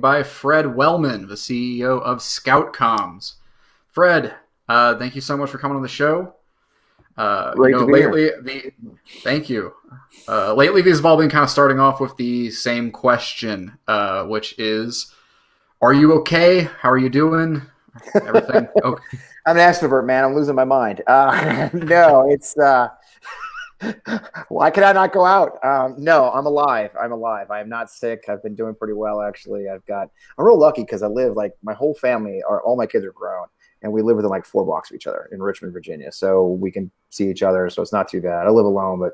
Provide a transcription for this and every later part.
by Fred Wellman, the CEO of ScoutComms. Fred, thank you so much for coming on the show. Great to be lately, thank you. Lately, these have all been kind of starting off with the same question, which is, are you okay? How are you doing? Everything okay? I'm an extrovert, man. I'm losing my mind. No, it's why can I not go out? No, I'm alive. I'm alive. I am not sick. I've been doing pretty well, actually. I'm real lucky because I live, like, my whole family all my kids are grown, and we live within like 4 blocks of each other in Richmond, Virginia. So we can see each other. So it's not too bad. I live alone, but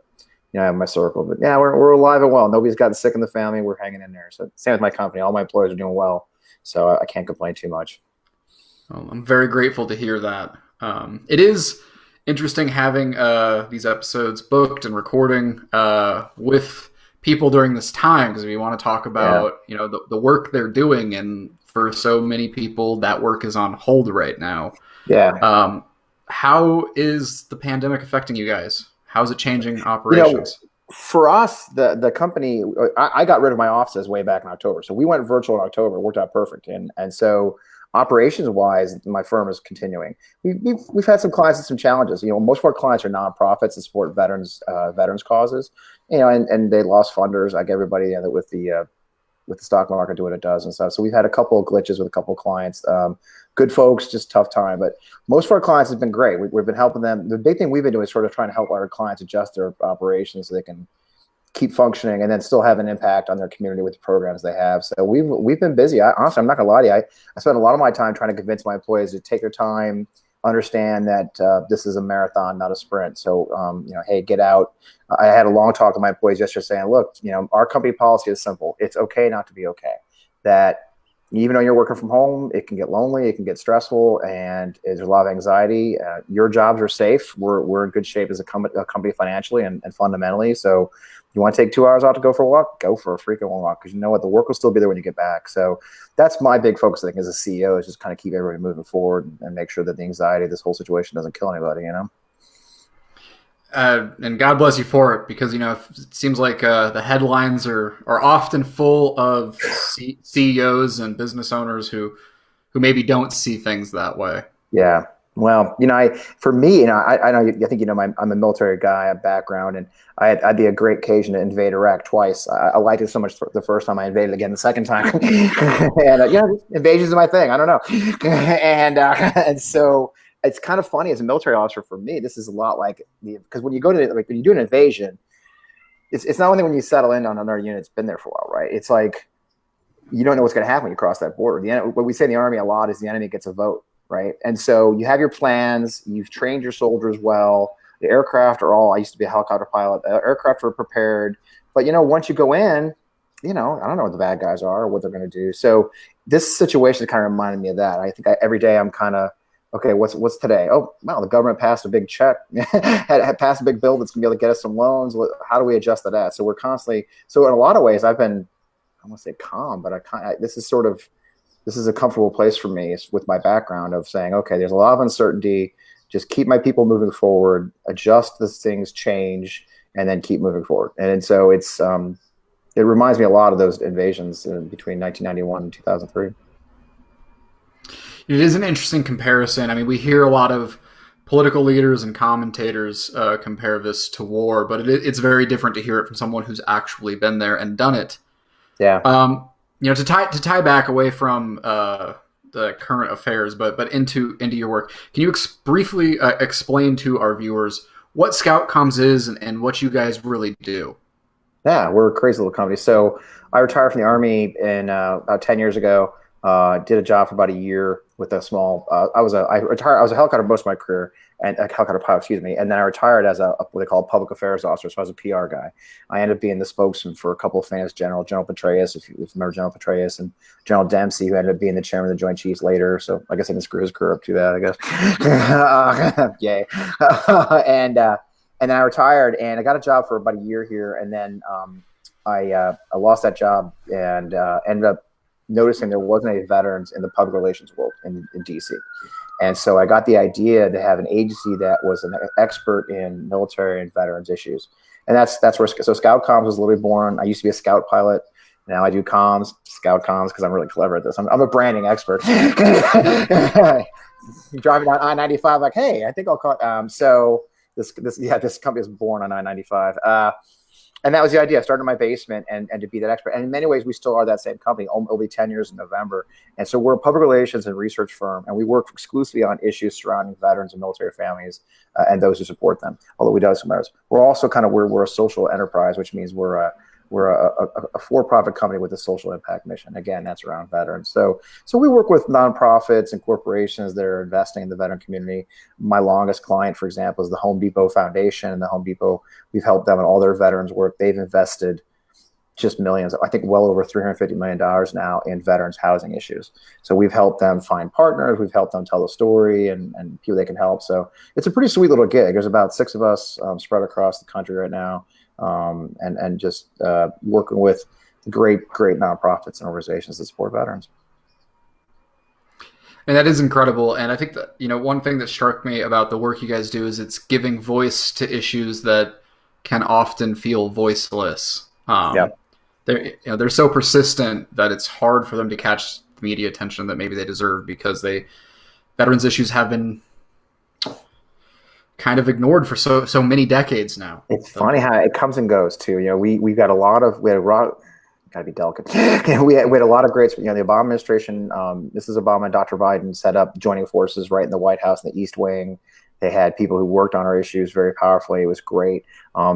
I have my circle. But yeah, we're alive and well. Nobody's gotten sick in the family. We're hanging in there. So same with my company. All my employees are doing well. So I can't complain too much. Well, I'm very grateful to hear that. It is interesting having these episodes booked and recording with people during this time, because we want to talk about the work they're doing, and for so many people that work is on hold right now. Yeah. How is the pandemic affecting you guys? How's it changing operations? For us, the company, I got rid of my offices way back in October, so we went virtual in October. It worked out perfect, and so operations wise, my firm is continuing. We've had some clients and some challenges. Most of our clients are nonprofits that support veterans causes. And they lost funders, like everybody, with the stock market doing what it does and stuff. So we've had a couple of glitches with a couple of clients. Good folks, just tough time. But most of our clients have been great. We've been helping them. The big thing we've been doing is sort of trying to help our clients adjust their operations so they can keep functioning and then still have an impact on their community with the programs they have. So we've been busy. Honestly, I'm not gonna lie to you. I spent a lot of my time trying to convince my employees to take their time, understand that this is a marathon, not a sprint. So hey, get out. I had a long talk with my employees yesterday saying, look, our company policy is simple. It's okay not to be okay. That even though you're working from home, it can get lonely, it can get stressful, and there's a lot of anxiety. Your jobs are safe. We're in good shape as a company financially and fundamentally. So you want to take 2 hours out to go for a walk? Go for a freaking walk, because you know what? The work will still be there when you get back. So that's my big focus, I think, as a CEO, is just kind of keep everybody moving forward and make sure that the anxiety of this whole situation doesn't kill anybody, And God bless you for it, because it seems like the headlines are often full of CEOs and business owners who maybe don't see things that way. Yeah. Well, for me, I know, I think I'm a military guy, a background, and I had the great occasion to invade Iraq twice. I liked it so much the first time. I invaded again the second time, and invasions are my thing. I don't know, and so it's kind of funny as a military officer. For me, this is a lot like because when you go to when you do an invasion, it's not only when you settle in on another unit that's been there for a while, right? It's like you don't know what's going to happen when you cross that border. What we say in the Army a lot is the enemy gets a vote. Right. And so you have your plans, you've trained your soldiers well. The aircraft I used to be a helicopter pilot. The aircraft are prepared. But, once you go in, I don't know what the bad guys are or what they're going to do. So this situation kind of reminded me of that. I think every day I'm kind of, okay, what's today? Oh, wow, the government passed a big check, had passed a big bill that's going to be able to get us some loans. How do we adjust to that? So we're constantly, so in a lot of ways, I've been, I won't say calm, but this is a comfortable place for me with my background of saying, okay, there's a lot of uncertainty. Just keep my people moving forward, adjust as things change, and then keep moving forward. And so it reminds me a lot of those invasions between 1991 and 2003. It is an interesting comparison. I mean, we hear a lot of political leaders and commentators compare this to war, but it's very different to hear it from someone who's actually been there and done it. Yeah. To tie back away from the current affairs, but into your work, can you briefly explain to our viewers what ScoutComms is and what you guys really do? Yeah, we're a crazy little company. So I retired from the Army about 10 years ago. Did a job for about a year with a small. I was a helicopter most of my career, and a helicopter pilot, excuse me. And then I retired as what they call a public affairs officer. So I was a PR guy. I ended up being the spokesman for a couple of famous General Petraeus, if you remember General Petraeus, and General Dempsey, who ended up being the chairman of the Joint Chiefs later. So I guess I didn't screw his career up too bad, I guess. Yay. And then I retired, and I got a job for about a year here, and then I lost that job and ended up noticing there wasn't any veterans in the public relations world in DC. And so I got the idea to have an agency that was an expert in military and veterans issues. And that's where, so ScoutComms was literally born. I used to be a scout pilot. Now I do comms, ScoutComms, because I'm really clever at this. I'm a branding expert. Driving down I-95, like, hey, I think I'll call it. So this company was born on I-95. And that was the idea. I started in my basement and to be that expert. And in many ways, we still are that same company. It'll be 10 years in November. And so we're a public relations and research firm, and we work exclusively on issues surrounding veterans and military families and those who support them, although we do some others. We're also we're a social enterprise, which means we're a for-profit company with a social impact mission. Again, that's around veterans. So we work with nonprofits and corporations that are investing in the veteran community. My longest client, for example, is the Home Depot Foundation. And the Home Depot, we've helped them in all their veterans work. They've invested just millions, I think well over $350 million now in veterans housing issues. So we've helped them find partners. We've helped them tell the story and people they can help. So it's a pretty sweet little gig. There's about 6 of us spread across the country right now. And just working with great nonprofits and organizations that support veterans. And that is incredible. And I think that, one thing that struck me about the work you guys do is it's giving voice to issues that can often feel voiceless. They're so persistent that it's hard for them to catch the media attention that maybe they deserve, because veterans issues have been kind of ignored for so many decades now. It's funny how it comes and goes too. We had a lot of gotta be delicate. we had a lot of greats. The Obama administration, Mrs. Obama and Dr. Biden set up joining forces right in the White House in the East Wing. They had people who worked on our issues very powerfully. It was great.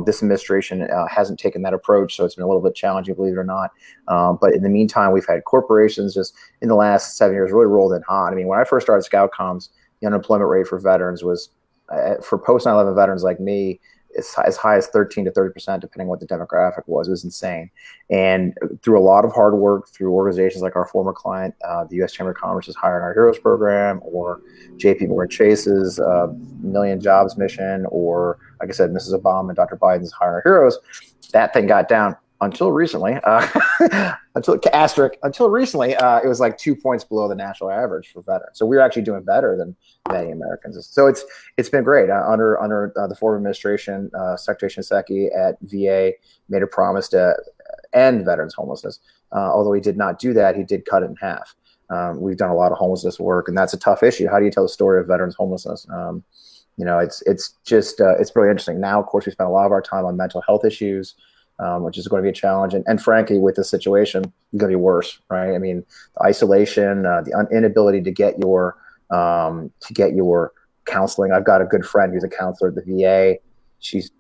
This administration hasn't taken that approach, so it's been a little bit challenging, believe it or not. But in the meantime, we've had corporations just in the last 7 years really rolled in hot. I mean, when I first started ScoutComms, the unemployment rate for veterans was, for post 9/11 veterans like me, as high as 13 to 30%, depending on what the demographic was. It was insane. And through a lot of hard work, through organizations like our former client, the U.S. Chamber of Commerce's Hire in Our Heroes program, or J.P. Morgan Chase's Million Jobs mission, or, like I said, Mrs. Obama and Dr. Biden's Hire in Our Heroes, that thing got down until recently. Until recently, it was like 2 points below the national average for veterans. So we're actually doing better than many Americans. So it's been great. Under the former administration, Secretary Shinseki at VA made a promise to end veterans homelessness. Although he did not do that, he did cut it in half. We've done a lot of homelessness work, and that's a tough issue. How do you tell the story of veterans homelessness? It's really interesting. Now, of course, we spend a lot of our time on mental health issues, which is going to be a challenge. And frankly, with this situation, it's going to be worse, right? I mean, the isolation, the inability to get your counseling. I've got a good friend who's a counselor at the VA. She's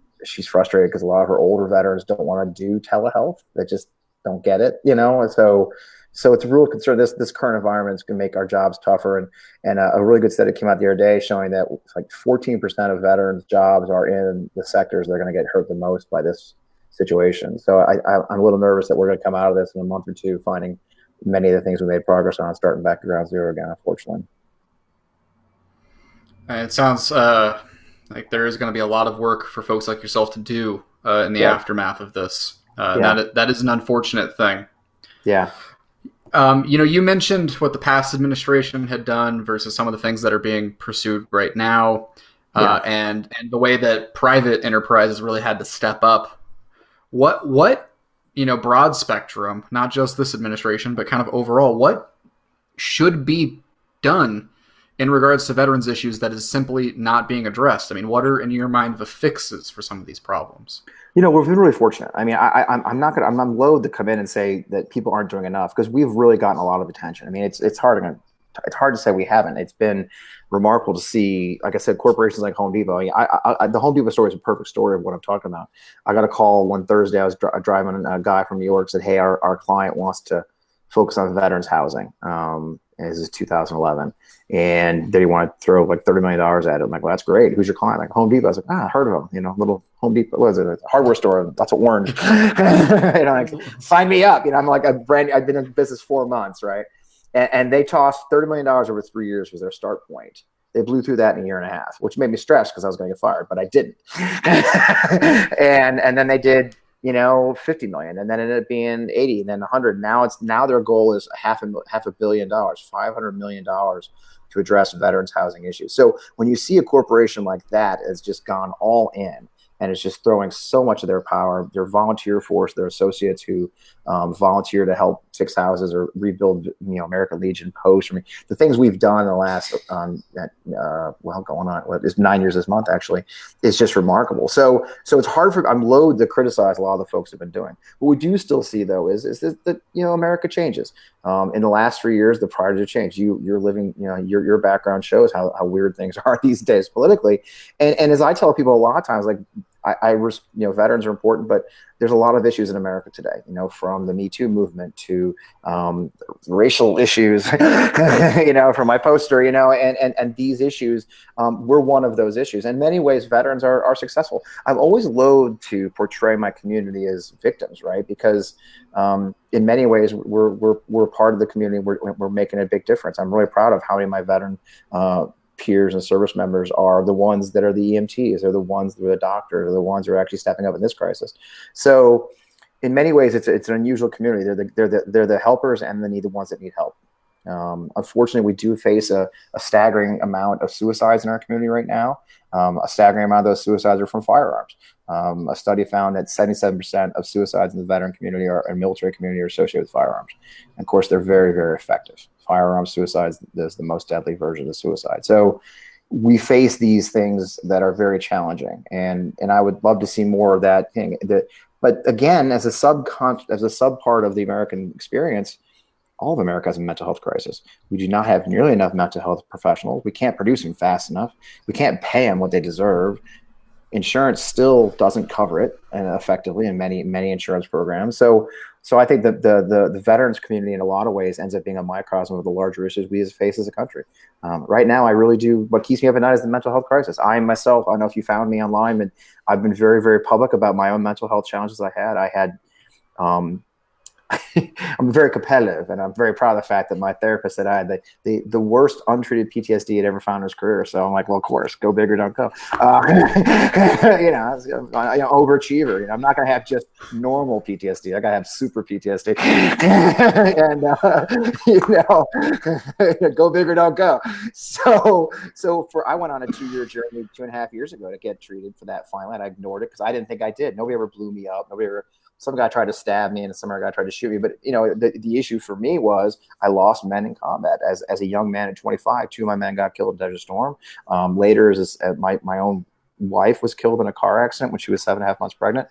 frustrated because a lot of her older veterans don't want to do telehealth. They just don't get it, So it's a real concern. This current environment is going to make our jobs tougher. And a really good study came out the other day showing that like 14% of veterans' jobs are in the sectors that are going to get hurt the most by this situation. So I'm a little nervous that we're going to come out of this in a month or two, finding many of the things we made progress on, starting back to ground zero again, unfortunately. It sounds like there is going to be a lot of work for folks like yourself to do in the aftermath of this. That is an unfortunate thing. Yeah. You mentioned what the past administration had done versus some of the things that are being pursued right now, and the way that private enterprises really had to step up. What broad spectrum, not just this administration, but kind of overall, what should be done in regards to veterans issues that is simply not being addressed? I mean, what are in your mind the fixes for some of these problems? We've been really fortunate. I mean, I'm loath to come in and say that people aren't doing enough, because we've really gotten a lot of attention. I mean, it's hard to say we haven't. It's been remarkable to see, like I said, corporations like Home Depot. The Home Depot story is a perfect story of what I'm talking about. I got a call one Thursday. I was driving, a guy from New York said, "Hey, our client wants to focus on veterans housing." This is 2011. And they want to throw like $30 million at it. I'm like, well, that's great. Who's your client? Like, Home Depot. I was like, I heard of them. Little Home Depot. What is it? A hardware store. Lots of orange. Like, sign me up. I'm like I've been in business 4 months, right? And they tossed $30 million over 3 years was their start point. They blew through that in a year and a half, which made me stressed because I was going to get fired, but I didn't. and then they did, $50 million, and then it ended up being 80, and then 100. Now their goal is $500 million, $500 million to address veterans housing issues. So when you see a corporation like that has just gone all in, and it's just throwing so much of their power, their volunteer force, their associates who volunteer to help fix houses or rebuild, American Legion posts. I mean, the things we've done in the last, going on, it's 9 years this month, actually, is just remarkable. So it's hard I'm loath to criticize a lot of the folks have been doing. What we do still see, though, is that, America changes. In the last 3 years, the priorities have changed. You're living, your background shows how weird things are these days politically. And as I tell people a lot of times, like, veterans are important, but there's a lot of issues in America today, from the Me Too movement to racial issues, from my poster, and these issues, we're one of those issues. In many ways, veterans are successful. I've always loathed to portray my community as victims, right? Because in many ways, we're part of the community. We're making a big difference. I'm really proud of how many of my veteran peers and service members are the ones that are the EMTs, they're the ones that are the doctors, they're the ones who are actually stepping up in this crisis. So in many ways, it's an unusual community. They're the helpers and the ones that need help. Unfortunately, we do face a staggering amount of suicides in our community right now. A staggering amount of those suicides are from firearms. A study found that 77% of suicides in the veteran community and military community are associated with firearms. And of course, they're very, very effective. Firearm suicides is the most deadly version of suicide. So we face these things that are very challenging, and I would love to see more of that thing. But again, as a sub part of the American experience, all of America has a mental health crisis. We do not have nearly enough mental health professionals. We can't produce them fast enough. We can't pay them what they deserve. Insurance still doesn't cover it effectively in many insurance programs. So I think that the veterans community in a lot of ways ends up being a microcosm of the larger issues we face as a country. Right now, I really do. What keeps me up at night is the mental health crisis. I myself, I don't know if you found me online, but I've been very, very public about my own mental health challenges I had. I'm very competitive, and I'm very proud of the fact that my therapist said I had the worst untreated PTSD he'd ever found in his career. So I'm like, well, of course, go big or don't go. Overachiever. I'm not going to have just normal PTSD. I got to have super PTSD. And go big or don't go. So I went on a 2-year journey 2.5 years ago to get treated for that. Finally, and I ignored it because I didn't think I did. Nobody ever blew me up. Some guy tried to stab me and some other guy tried to shoot me. But, the issue for me was I lost men in combat. As a young man at 25, 2 of my men got killed in Desert Storm. Later, my own wife was killed in a car accident when she was 7.5 months pregnant.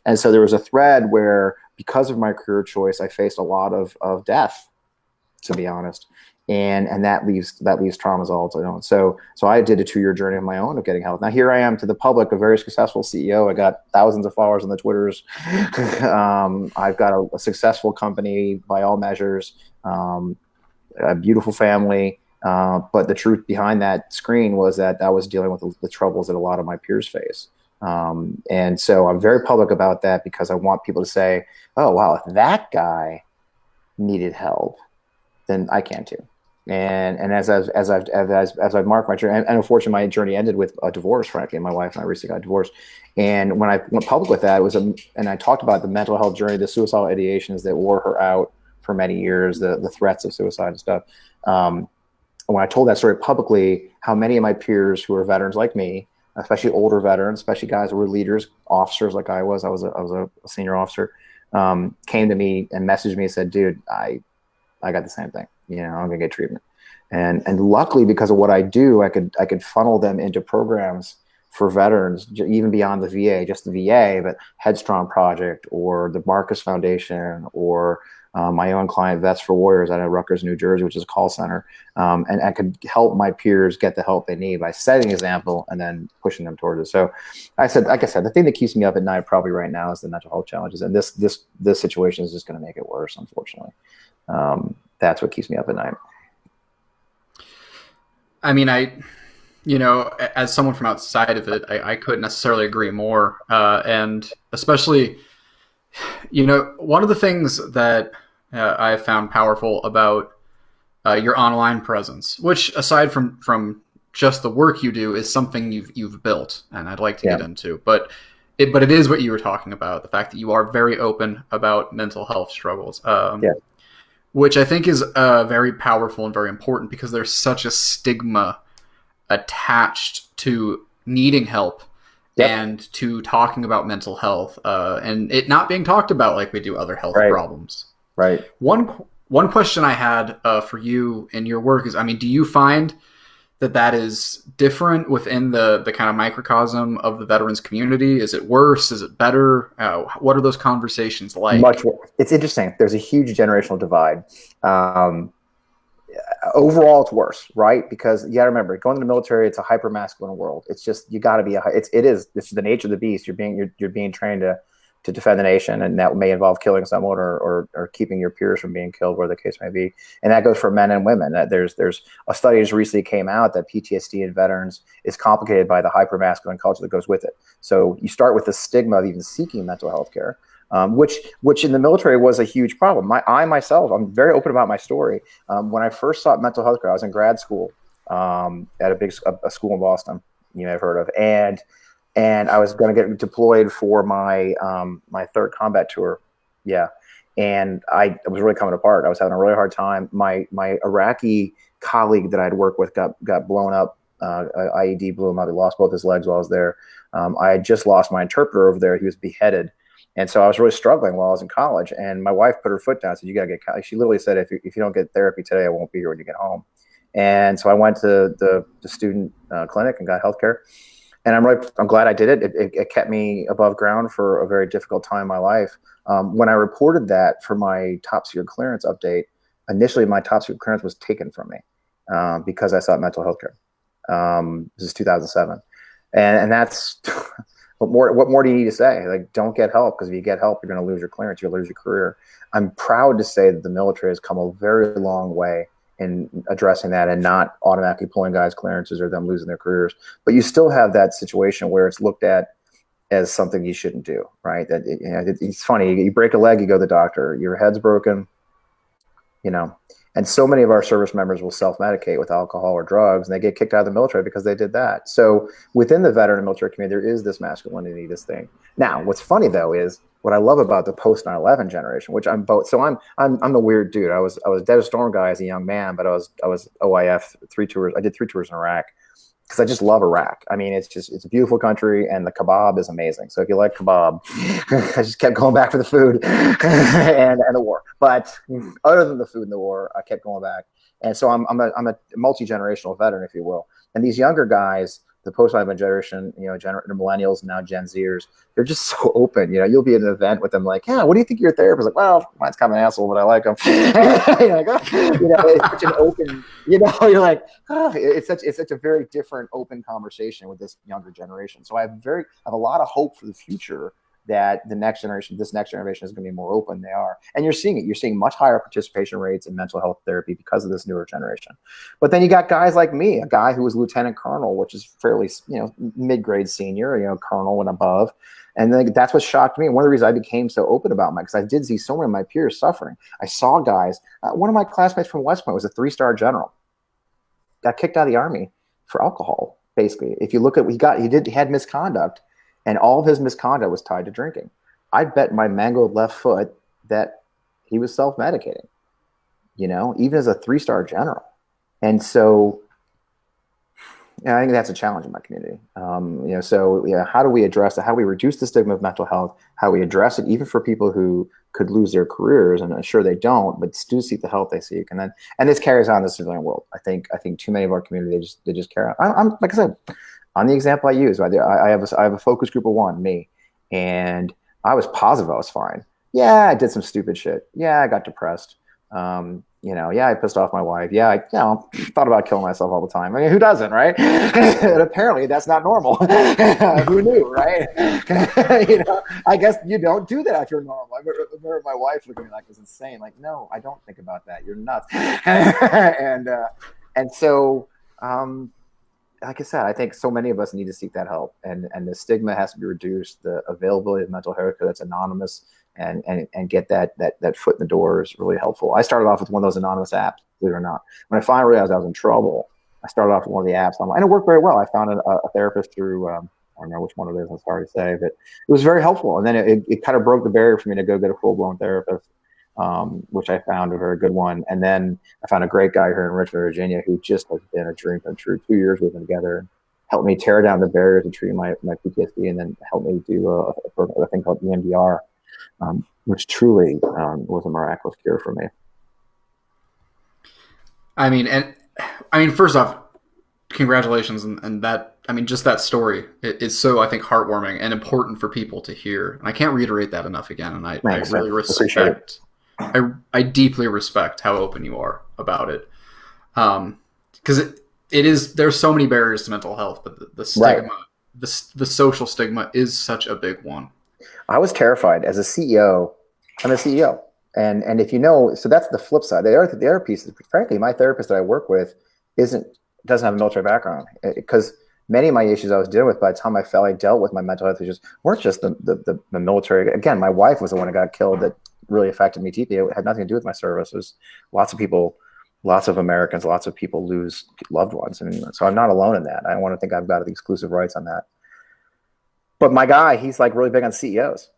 And so there was a thread where, because of my career choice, I faced a lot of death, to be honest. And that leaves traumas all its own. So I did a 2-year journey of my own of getting help. Now here I am to the public, a very successful CEO. I got thousands of followers on the Twitters. I've got a successful company by all measures, a beautiful family. But the truth behind that screen was that I was dealing with the troubles that a lot of my peers face. And so I'm very public about that because I want people to say, oh, wow, if that guy needed help, then I can too. And as I've marked my journey, and unfortunately my journey ended with a divorce. Frankly, my wife and I recently got divorced. And when I went public with that, and I talked about the mental health journey, the suicidal ideations that wore her out for many years, the threats of suicide and stuff. When I told that story publicly, how many of my peers who are veterans like me, especially older veterans, especially guys who were leaders, officers like I was a senior officer, came to me and messaged me and said, dude, I got the same thing. I'm gonna get treatment. And luckily, because of what I do, I could funnel them into programs for veterans, even beyond the VA, just the VA, but Headstrong Project or the Marcus Foundation or my own client, Vets for Warriors, out of Rutgers, New Jersey, which is a call center. And I could help my peers get the help they need by setting an example and then pushing them towards it. So like I said, the thing that keeps me up at night probably right now is the mental health challenges. And this situation is just going to make it worse, unfortunately. That's what keeps me up at night. I mean, as someone from outside of it, I couldn't necessarily agree more. And especially, one of the things that I found powerful about your online presence, which aside from just the work you do, is something you've built, and I'd like to get into. But it is what you were talking about, the fact that you are very open about mental health struggles. Which I think is very powerful and very important because there's such a stigma attached to needing help Yep. and to talking about mental health, and it not being talked about like we do other health Right. problems. Right. One question I had for you in your work is, I mean, do you find that is different within the kind of microcosm of the veterans community? Is it worse? Is it better? What are those conversations Much like? worse. It's interesting. There's a huge generational divide. Um, Overall, it's worse, right? Because you got to remember, going to the military, it's a hyper masculine world. It's just you got to be it's the nature of the beast. You're being trained to defend the nation, and that may involve killing someone or keeping your peers from being killed, where the case may be. And that goes for men and women. That there's a study just recently came out that PTSD in veterans is complicated by the hyper masculine culture that goes with it. So you start with the stigma of even seeking mental health care. Which in the military was a huge problem. I myself, I'm very open about my story. When I first sought mental health care, I was in grad school at a school in Boston, you may have heard of, and I was going to get deployed for my third combat tour. Yeah, and I was really coming apart. I was having a really hard time. My Iraqi colleague that I'd worked with got blown up. IED blew him up. He lost both his legs while I was there. I had just lost my interpreter over there. He was beheaded. And so I was really struggling while I was in college. And my wife put her foot down and said, "You got to get," she literally said, if you don't get therapy today, I won't be here when you get home. And so I went to the student clinic and got healthcare. And I'm glad I did it. It kept me above ground for a very difficult time in my life. When I reported that for my top secret clearance update, initially my top secret clearance was taken from me because I sought mental health care. This is 2007. And that's what more do you need to say? Like, don't get help, because if you get help, you're going to lose your clearance, you'll lose your career. I'm proud to say that the military has come a very long way in addressing that and not automatically pulling guys' clearances or them losing their careers. But you still have that situation where it's looked at as something you shouldn't do, right? That it's funny. You break a leg, you go to the doctor. Your head's broken, you know. And so many of our service members will self-medicate with alcohol or drugs, and they get kicked out of the military because they did that. So within the veteran and military community, there is this masculinity, this thing. Now, what's funny though is what I love about the post 9/11 generation, which I'm both. So I'm the weird dude. I was Desert Storm guy as a young man, but I was OIF 3 tours. I did 3 tours in Iraq because I just love Iraq. I mean, it's a beautiful country, and the kebab is amazing. So if you like kebab, I just kept going back for the food and the war. But other than the food and the war, I kept going back. And so I'm a multi-generational veteran, if you will. And these younger guys, the post-9/11 generation, the millennials, now Gen Zers, they're just so open. You'll be at an event with them, like, yeah, what do you think of your therapist? Like, well, mine's kind of an asshole, but I like him. You're like, oh, it's such an open, you're like, oh, it's such a very different, open conversation with this younger generation. So I have a lot of hope for the future that this next generation is going to be more open. They are. And you're seeing it. You're seeing much higher participation rates in mental health therapy because of this newer generation. But then you got guys like me, a guy who was lieutenant colonel, which is fairly, mid-grade senior, colonel and above. And then that's what shocked me. And one of the reasons I became so open about because I did see so many of my peers suffering. I saw guys, one of my classmates from West Point was a 3-star general, got kicked out of the Army for alcohol, basically. If you look at what he had misconduct, and all of his misconduct was tied to drinking. I bet my mangled left foot that he was self-medicating, even as a 3-star general. And so I think that's a challenge in my community. How do we address that? How do we reduce the stigma of mental health? How do we address it even for people who could lose their careers, and sure they don't, but do seek the help they seek. And this carries on in the civilian world. I think too many of our community, they just carry on. I'm like I said, on the example I use, I have a focus group of 1, me, and I was positive I was fine. Yeah, I did some stupid shit. Yeah, I got depressed. Yeah, I pissed off my wife. Yeah, I thought about killing myself all the time. I mean, who doesn't, right? And apparently that's not normal. Who knew, right? I guess you don't do that if you're normal. I remember my wife looking at me like it was insane. Like, no, I don't think about that. You're nuts. and so, like I said, I think so many of us need to seek that help, and the stigma has to be reduced. The availability of mental health care that's anonymous and get that foot in the door is really helpful. I started off with one of those anonymous apps, believe it or not. When I finally realized I was in trouble, I started off with one of the apps online, and it worked very well. I found a therapist through, I don't know which one it is, it's hard to say, but it was very helpful. And then it kind of broke the barrier for me to go get a full-blown therapist, which I found a very good one. And then I found a great guy here in Richmond, Virginia, who just has been a dream come true. 2 years we've been together, helped me tear down the barriers to treating my PTSD, and then helped me do a thing called EMDR, which truly was a miraculous cure for me. I mean, first off, congratulations, and that, I mean, just that story is so, I think, heartwarming and important for people to hear. And I can't reiterate that enough again. And I really respect, I deeply respect how open you are about it. Because it is, there's so many barriers to mental health, but the stigma, the social stigma is such a big one. I was terrified as a CEO. I'm a CEO. And if you know, so that's the flip side. The other piece is, frankly, my therapist that I work with doesn't have a military background, because many of my issues I was dealing with, by the time I dealt with my mental health issues, weren't just the military. Again, my wife was the one that got killed that really affected me deeply. It had nothing to do with my service. There's lots of people, lots of Americans, lots of people lose loved ones. And so I'm not alone in that. I don't want to think I've got the exclusive rights on that. But my guy, he's like really big on CEOs.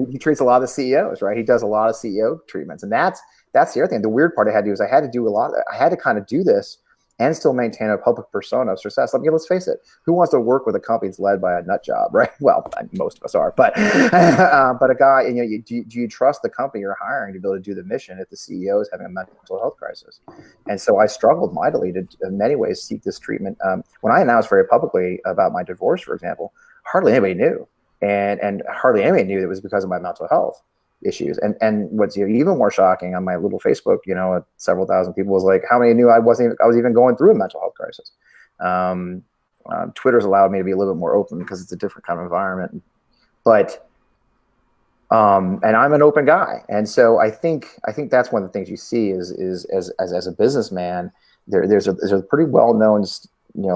He treats a lot of the CEOs, right? He does a lot of CEO treatments. And that's the other thing. The weird part I had to do is I had to kind of do this and still maintain a public persona of success. Let's face it, who wants to work with a company that's led by a nut job, right? Well, most of us are, but a guy, do you trust the company you're hiring to be able to do the mission if the CEO is having a mental health crisis? And so I struggled mightily to, in many ways, seek this treatment. When I announced very publicly about my divorce, for example, hardly anybody knew, and hardly anybody knew it was because of my mental health issues. And what's even more shocking, on my little Facebook, several thousand people, was like, how many knew I was even going through a mental health crisis? Twitter's allowed me to be a little bit more open because it's a different kind of environment, but and I'm an open guy, and so I think that's one of the things you see is as a businessman, there's a pretty well known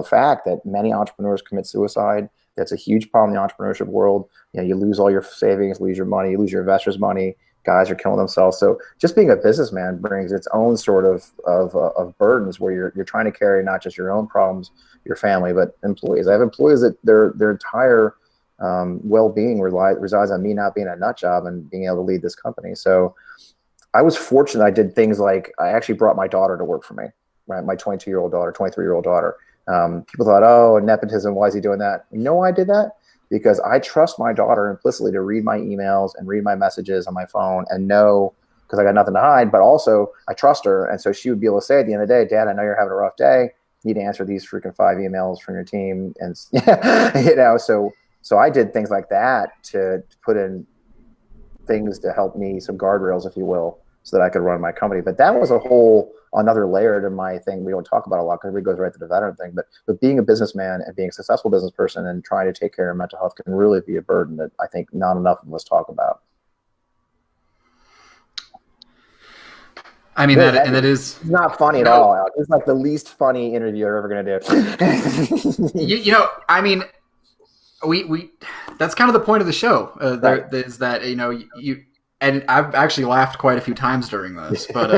fact that many entrepreneurs commit suicide. That's a huge problem in the entrepreneurship world. You lose all your savings, lose your money, you lose your investors' money. Guys are killing themselves. So just being a businessman brings its own sort of burdens, where you're trying to carry not just your own problems, your family, but employees. I have employees that their entire well-being resides on me not being a nut job and being able to lead this company. So I was fortunate. I did things like, I actually brought my daughter to work for me, right? My 22-year-old daughter, 23-year-old daughter. People thought, oh, nepotism, why is he doing that? You know why I did that? Because I trust my daughter implicitly to read my emails and read my messages on my phone and know, because I got nothing to hide, but also I trust her. And so she would be able to say at the end of the day, Dad, I know you're having a rough day. You need to answer these freaking 5 emails from your team. And, so I did things like that to put in things to help me, some guardrails, if you will, so that I could run my company. But that was another layer to my thing we don't talk about a lot, because it goes right to the veteran thing. But being a businessman and being a successful business person and trying to take care of mental health can really be a burden that I think not enough of us talk about. I mean, that is not funny at all, Alex. It's like the least funny interview you're ever going to do. I mean, we that's kind of the point of the show. Right. Is that you. And I've actually laughed quite a few times during this, but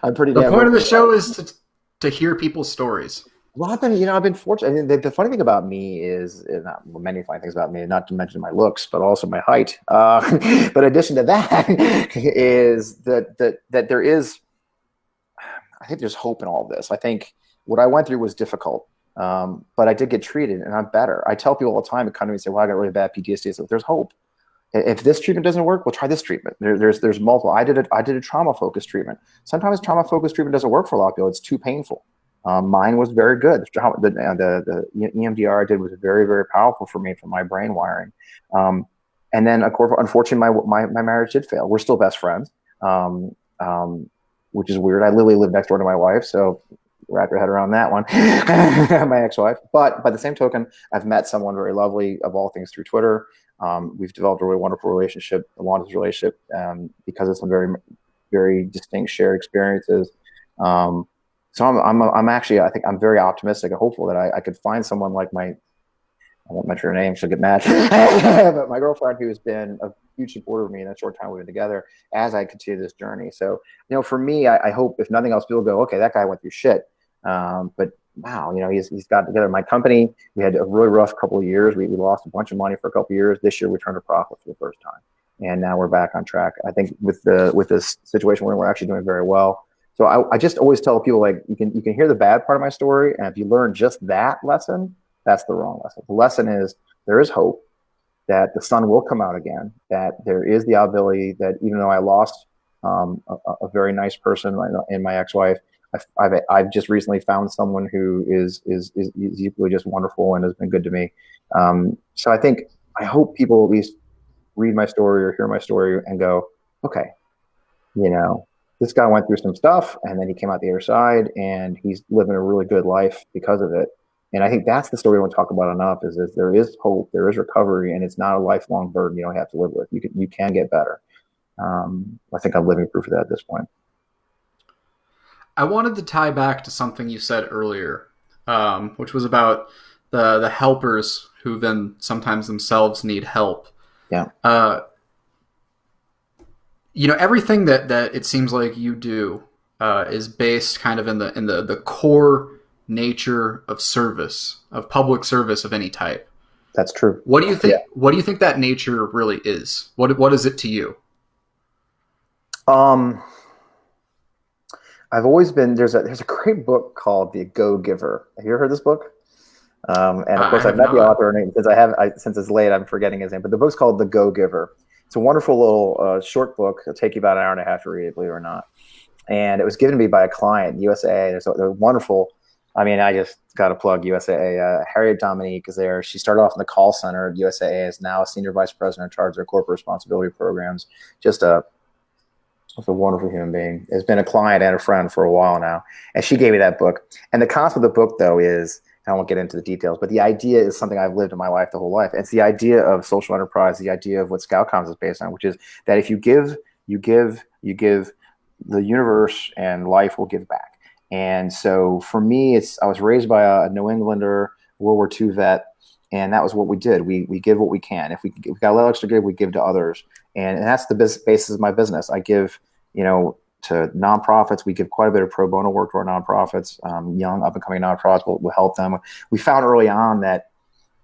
I'm pretty. The point of the show is to hear people's stories. Well, I've been fortunate. I mean, the funny thing about me is many funny things about me, not to mention my looks, but also my height. But in addition to that, is that there is, I think there's hope in all of this. I think what I went through was difficult, but I did get treated, and I'm better. I tell people all the time that come to me and say, "Well, I got really bad PTSD." So there's hope. If this treatment doesn't work, we'll try this treatment. There's multiple. I did a trauma-focused treatment. Sometimes trauma-focused treatment doesn't work for a lot of people. It's too painful. Mine was very good. The EMDR I did was very, very powerful for me, for my brain wiring. And then, of course, unfortunately, my marriage did fail. We're still best friends, which is weird. I literally live next door to my wife, so wrap your head around that one. My ex-wife. But by the same token, I've met someone very lovely, of all things, through Twitter. We've developed a really wonderful relationship, a long-distance relationship, because of some very, very distinct shared experiences. So I'm actually, I think I'm very optimistic and hopeful that I could find someone like I won't mention her name, she'll get mad, but my girlfriend, who has been a huge supporter of me in that short time we've been together as I continue this journey. So, for me, I hope, if nothing else, people go, okay, that guy went through shit. But wow, he's got together my company. We had a really rough couple of years. We lost a bunch of money for a couple of years. This year we turned a profit for the first time, and now we're back on track. I think with this situation we're actually doing very well. So I just always tell people, like, you can hear the bad part of my story, and if you learn just that lesson, that's the wrong lesson. The lesson is there is hope, that the sun will come out again, that there is the ability that even though I lost a very nice person in my ex-wife, I've just recently found someone who is equally just wonderful and has been good to me. So I hope people at least read my story or hear my story and go, okay, you know, this guy went through some stuff and then he came out the other side and he's living a really good life because of it. And I think that's the story I want to talk about enough is there is hope, there is recovery, and it's not a lifelong burden you don't have to live with. You can get better. I think I'm living proof of that at this point. I wanted to tie back to something you said earlier, which was about the helpers who then sometimes themselves need help. Yeah. Everything that it seems like you do is based kind of in the core nature of service, of public service of any type. That's true. What do you think? Yeah. What do you think that nature really is? What is it to you? I've always been there's a great book called The Go-Giver. Have you ever heard this book? And of course, I've met the author since it's late. I'm forgetting his name, but the book's called The Go-Giver. It's a wonderful little short book. It'll take you about an hour and a half to read it, believe it or not. And it was given to me by a client, USAA. They're wonderful. I mean, I just got to plug USAA. Harriet Dominique is there. She started off in the call center at USAA, is now a senior vice president in charge of their corporate responsibility programs. Just a wonderful human being. Has been a client and a friend for a while now. And she gave me that book. And the concept of the book, though, is, I won't get into the details, but the idea is something I've lived in my life the whole life. It's the idea of social enterprise, the idea of what ScoutComms is based on, which is that if you give, the universe and life will give back. And so for me, I was raised by a New Englander, World War II vet, and that was what we did. We give what we can. If we got a little extra give, we give to others. And that's the basis of my business. I give, to nonprofits. We give quite a bit of pro bono work to our nonprofits. Young, up and coming nonprofits, we'll help them. We found early on that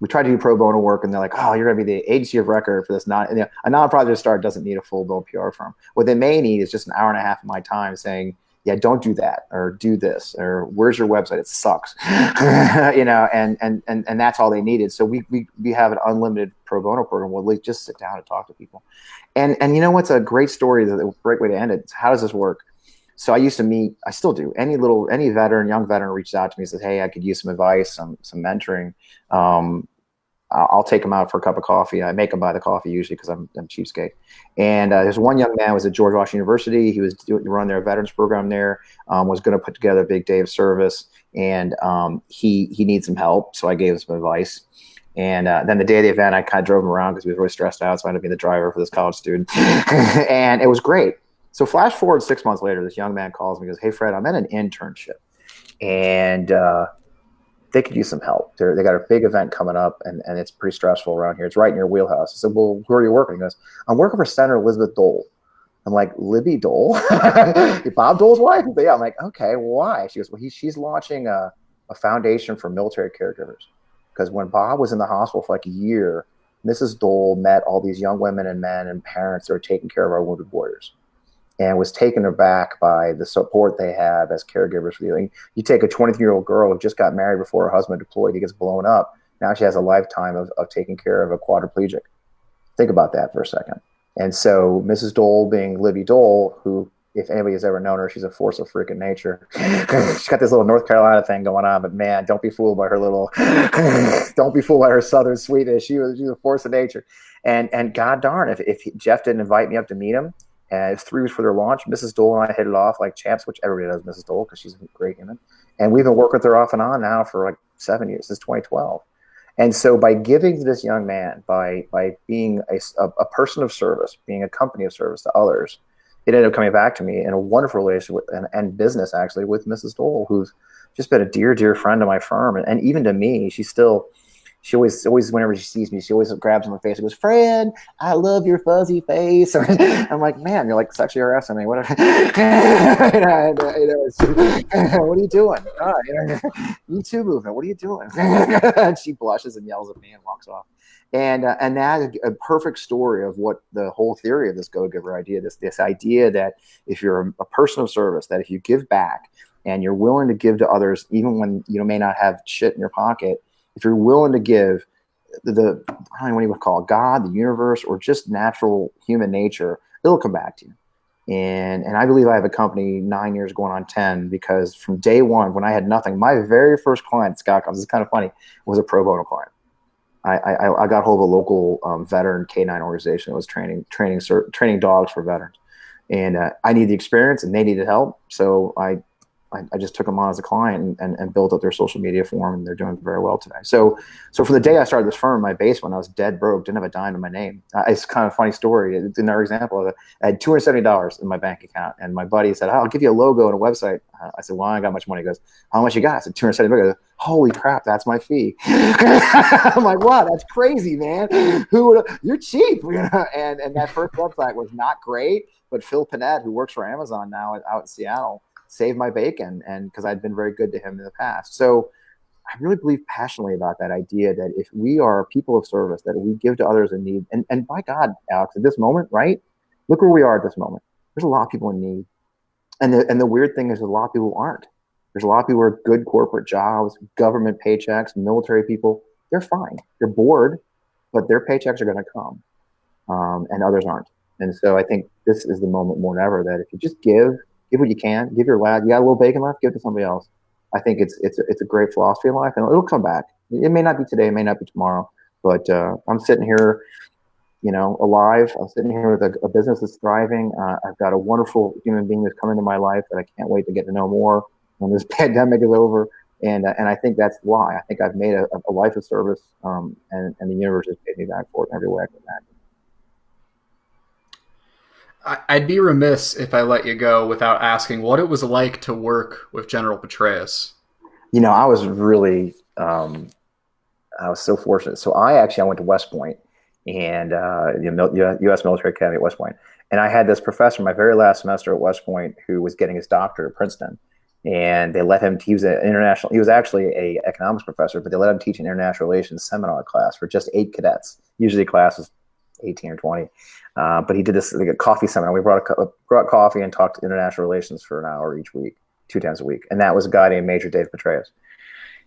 we tried to do pro bono work, and they're like, "Oh, you're going to be the agency of record for this." A nonprofit to start doesn't need a full-blown PR firm. What they may need is just an hour and a half of my time saying, "Yeah, don't do that," or "Do this," or "Where's your website? It sucks," and that's all they needed. So we have an unlimited pro bono program where we just sit down and talk to people. And you know what's a great story, a great way to end it? How does this work? So I used to meet, I still do, any young veteran reaches out to me and says, "Hey, I could use some advice, some mentoring." I'll take them out for a cup of coffee. I make them buy the coffee usually because I'm cheapskate. And there's one young man who was at George Washington University. He was run their veterans program there, was going to put together a big day of service, and he needs some help. So I gave him some advice. And then the day of the event, I kind of drove him around because he was really stressed out. So I ended up being the driver for this college student. And it was great. So flash forward 6 months later, this young man calls me and goes, "Hey, Fred, I'm at an internship. And they could use some help. They got a big event coming up, and it's pretty stressful around here. It's right in your wheelhouse." I said, "Well, who are you working?" He goes, "I'm working for Senator Elizabeth Dole." I'm like, "Libby Dole? Bob Dole's wife?" But yeah, I'm like, "Okay, why?" She goes, "Well, she's launching a foundation for military caregivers. Because when Bob was in the hospital for like a year, Mrs. Dole met all these young women and men and parents that are taking care of our wounded warriors, and was taken aback by the support they have as caregivers for you. You take a 23-year-old girl who just got married before her husband deployed, he gets blown up. Now she has a lifetime of taking care of a quadriplegic. Think about that for a second. And so Mrs. Dole, being Libby Dole, who, if anybody has ever known her, she's a force of freaking nature. She's got this little North Carolina thing going on, but man, don't be fooled by her don't be fooled by her Southern sweetness. She's a force of nature. And God darn, if Jeff didn't invite me up to meet him, and it's 3 weeks for their launch, Mrs. Dole and I hit it off like champs, which everybody does Mrs. Dole because she's a great human. And we've been working with her off and on now for like 7 years, since 2012. And so by giving to this young man, by being a person of service, being a company of service to others, it ended up coming back to me in a wonderful relationship and business, actually, with Mrs. Dole, who's just been a dear, dear friend of my firm. And even to me, she always, whenever she sees me, she always grabs my face and goes, "Fred, I love your fuzzy face." I'm like, "Man, you're like sexually harassing me. What are you doing? Me Too movement. What are you doing?" And she blushes and yells at me and walks off. And that's a perfect story of what the whole theory of this go-giver idea, this idea that if you're a person of service, that if you give back and you're willing to give to others, even when you may not have shit in your pocket, if you're willing to give, the I don't know what you would call it, God, the universe, or just natural human nature, it'll come back to you. And I believe I have a company 9 years going on 10, because from day one, when I had nothing, my very first client at ScoutComms, this is kind of funny, was a pro bono client. I got hold of a local veteran K9 organization that was training dogs for veterans, and I needed the experience and they needed help, so I just took them on as a client and built up their social media for them, and they're doing very well today. So from the day I started this firm in my basement, I was dead broke, didn't have a dime in my name. It's kind of a funny story. It's another example of it. I had $270 in my bank account, and my buddy said, "Oh, I'll give you a logo and a website." I said, "Well, I ain't got much money." He goes, "How much you got?" I said, $270. I go, "Holy crap, that's my fee." I'm like, "Wow, that's crazy, man. You're cheap." And that first website was not great, but Phil Panett, who works for Amazon now out in Seattle, saved my bacon, and because I'd been very good to him in the past. So I really believe passionately about that idea that if we are people of service, that we give to others in need, and by God, Alex, at this moment, right? Look where we are at this moment. There's a lot of people in need. And the weird thing is, a lot of people aren't. There's a lot of people who are good corporate jobs, government paychecks, military people. They're fine. They're bored, but their paychecks are going to come, and others aren't. And so I think this is the moment more than ever that if you just give what you can, give your lad. You got a little bacon left, give it to somebody else. I think it's a great philosophy in life, and it'll come back. It may not be today, it may not be tomorrow, but I'm sitting here, alive. I'm sitting here with a business that's thriving. I've got a wonderful human being that's come into my life that I can't wait to get to know more when this pandemic is over. And I think that's why. I think I've made a life of service, and the universe has paid me back for it in every way I can imagine. I'd be remiss if I let you go without asking what it was like to work with General Petraeus. I was really, I was so fortunate. So I went to West Point, and the U.S. Military Academy at West Point. And I had this professor my very last semester at West Point who was getting his doctorate at Princeton. And they let him, he was actually a economics professor, but they let him teach an international relations seminar class for just 8 cadets. Usually the class was 18 or 20. But he did this like a coffee seminar. We brought coffee and talked international relations for an hour each week, 2 times a week. And that was a guy named Major Dave Petraeus.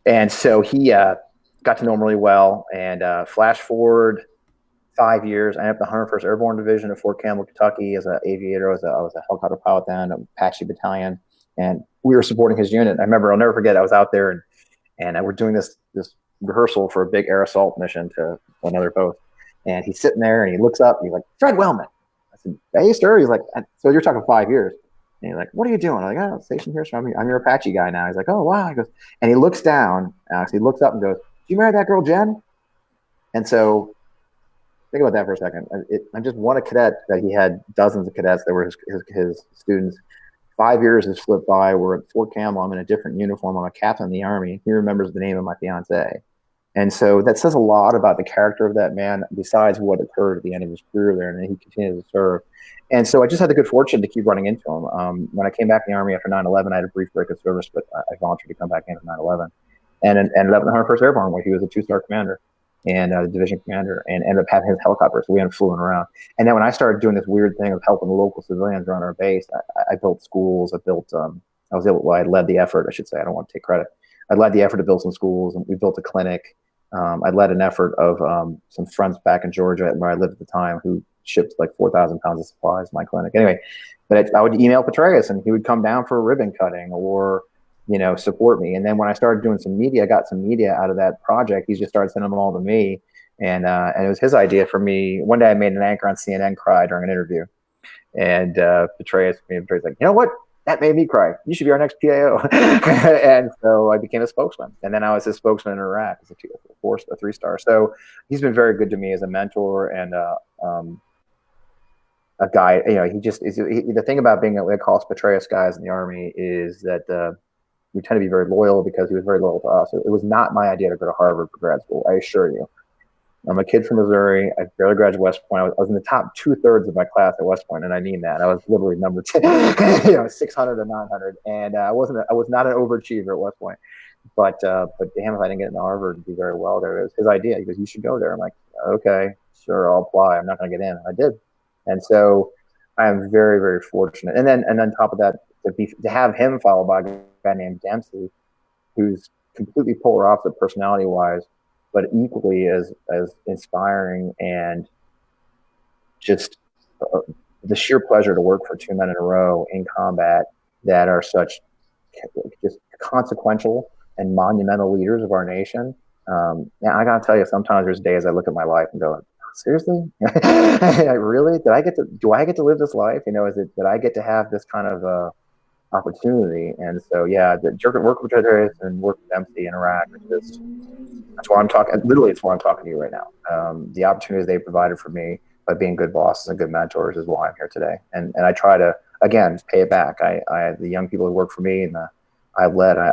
And so he got to know him really well. And flash forward 5 years, I ended up in the 101st Airborne Division at Fort Campbell, Kentucky as an aviator. I was a helicopter pilot then, Apache Battalion. And we were supporting his unit. I remember, I'll never forget, I was out there and we're doing this rehearsal for a big air assault mission to another boat. And he's sitting there and he looks up and he's like, "Fred Wellman." I said, "Hey, sir." He's like, "So you're talking 5 years." And he's like, "What are you doing?" I'm like, "Oh, stationed here. So I'm your Apache guy now." He's like, "Oh, wow." He goes, and he looks down, he looks up and goes, "Did you marry that girl, Jen?" And so think about that for a second. I'm just one cadet that he had dozens of cadets that were his students. 5 years has flipped by. We're at Fort Campbell. I'm in a different uniform. I'm a captain in the Army. He remembers the name of my fiance. And so that says a lot about the character of that man, besides what occurred at the end of his career there, and then he continued to serve. And so I just had the good fortune to keep running into him. When I came back in the Army after 9/11, I had a brief break of service, but I volunteered to come back in for 9/11. And ended up in the 101st Airborne, where he was a 2-star commander and the division commander, and ended up having his helicopter, so we ended up fooling around. And then when I started doing this weird thing of helping the local civilians run our base, I built schools. I led the effort, I should say. I don't want to take credit. I led the effort to build some schools, and we built a clinic. I led an effort of some friends back in Georgia where I lived at the time who shipped like 4,000 pounds of supplies to my clinic. Anyway, but I would email Petraeus and he would come down for a ribbon cutting or, support me. And then when I started doing some media, I got some media out of that project. He just started sending them all to me. And it was his idea for me. One day I made an anchor on CNN cry during an interview. And Petraeus like, "You know what? That made me cry. You should be our next PAO." And so I became a spokesman. And then I was his spokesman in Iraq as a 3-star. So he's been very good to me as a mentor and a guy. He just is. The thing about being what they call us Petraeus guys in the Army is that we tend to be very loyal because he was very loyal to us. It was not my idea to go to Harvard for grad school, I assure you. I'm a kid from Missouri. I barely graduated West Point. I was in the top 2/3 of my class at West Point, and I mean that. I was literally number 10, 600 to 900, and I was not an overachiever at West Point. But damn, if I didn't get into Harvard and do very well there, it was his idea. He goes, "You should go there." I'm like, "Okay, sure, I'll apply. I'm not going to get in." I did, and so I am very, very fortunate. And then top of that, to have him followed by a guy named Dempsey, who's completely polar opposite personality wise, but equally as inspiring and just the sheer pleasure to work for two men in a row in combat that are such just consequential and monumental leaders of our nation. Yeah, I gotta tell you, sometimes there's days I look at my life and go, seriously, really? Do I get to live this life? Did I get to have this kind of opportunity? And so, yeah, the work with Petraeus and work with MC in Iraq is just, that's why I'm talking. Literally, it's why I'm talking to you right now. The opportunities they provided for me by being good bosses and good mentors is why I'm here today. And I try to, again, pay it back. The young people who work for me and I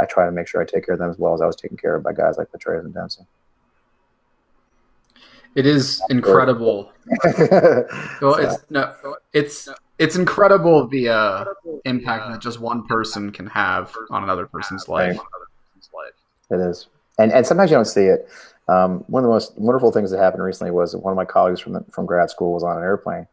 try to make sure I take care of them as well as I was taken care of by guys like Petraeus and Dempsey. It is incredible. Well, it's incredible the impact that just one person can have on another person's life. It is, and sometimes you don't see it. One of the most wonderful things that happened recently was one of my colleagues from grad school was on an airplane,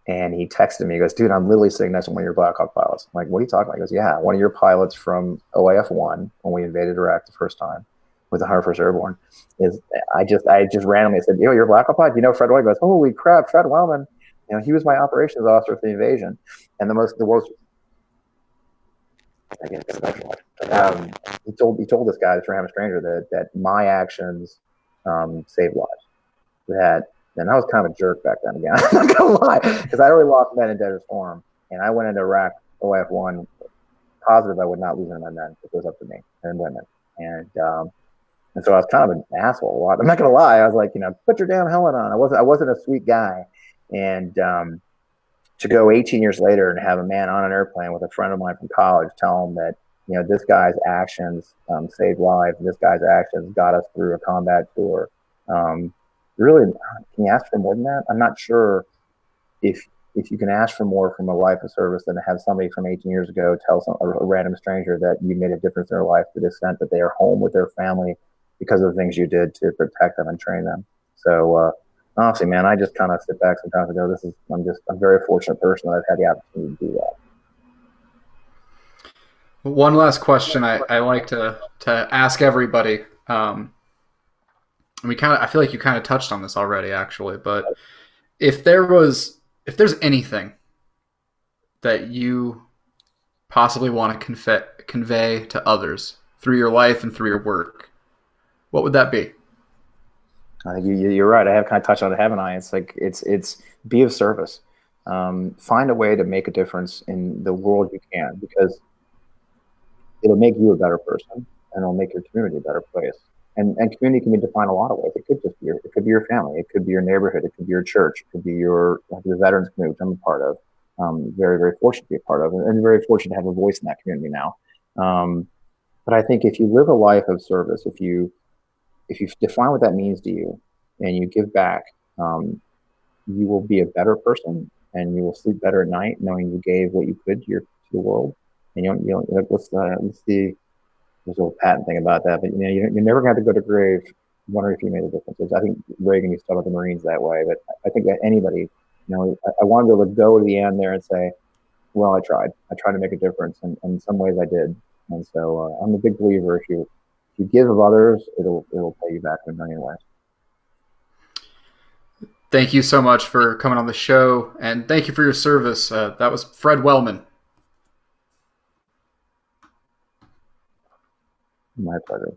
and he texted me. He goes, "Dude, I'm literally sitting next to one of your Black Hawk pilots." I'm like, "What are you talking about?" He goes, "Yeah, one of your pilots from OIF 1 when we invaded Iraq the first time with the 101st Airborne is." I just randomly said, "You're a Black Hawk pilot? You know Fred Wellman?" He goes, "Holy crap, Fred Wellman! He was my operations officer for the invasion." And the most he told this guy, this random stranger, that my actions saved lives. And I was kind of a jerk back then. Again, I'm not gonna lie, because I already lost men in Desert Storm, and I went into Iraq OIF 1 positive I would not lose any of my men if it was up to me and women. And so I was kind of an asshole a lot. I'm not gonna lie. I was like, put your damn helmet on. I wasn't a sweet guy. And to go 18 years later and have a man on an airplane with a friend of mine from college tell him that this guy's actions saved lives. This guy's actions got us through a combat tour. Really, can you ask for more than that? I'm not sure if you can ask for more from a life of service than to have somebody from 18 years ago tell a random stranger that you made a difference in their life to the extent that they are home with their family because of the things you did to protect them and train them. So honestly, man, I just kind of sit back sometimes and go, I'm a very fortunate person that I've had the opportunity to do that. One last question I like to ask everybody. I feel like you kind of touched on this already, actually, but if there's anything that you possibly want to convey to others through your life and through your work, what would that be? I think you're right. I have kind of touched on it, haven't I? It's like it's be of service. Find a way to make a difference in the world you can, because it'll make you a better person and it'll make your community a better place. And community can be defined a lot of ways. It could be your family, it could be your neighborhood, it could be your church, it could be the veterans community, which I'm a part of. Very, very fortunate to be a part of, and very fortunate to have a voice in that community now. But I think if you live a life of service, if you define what that means to you, and you give back, you will be a better person, and you will sleep better at night knowing you gave what you could to the world. And what's the there's a little patent thing about that, but you're never going to have to go to the grave wondering if you made a difference. I think Reagan used to talk about the Marines that way, but I think that anybody, I want to be able to go to the end there and say, well, I tried to make a difference, and in some ways I did. And so I'm a big believer, if you give of others, it'll pay you back in a million ways. Thank you so much for coming on the show, and thank you for your service. That was Fred Wellman. My pleasure.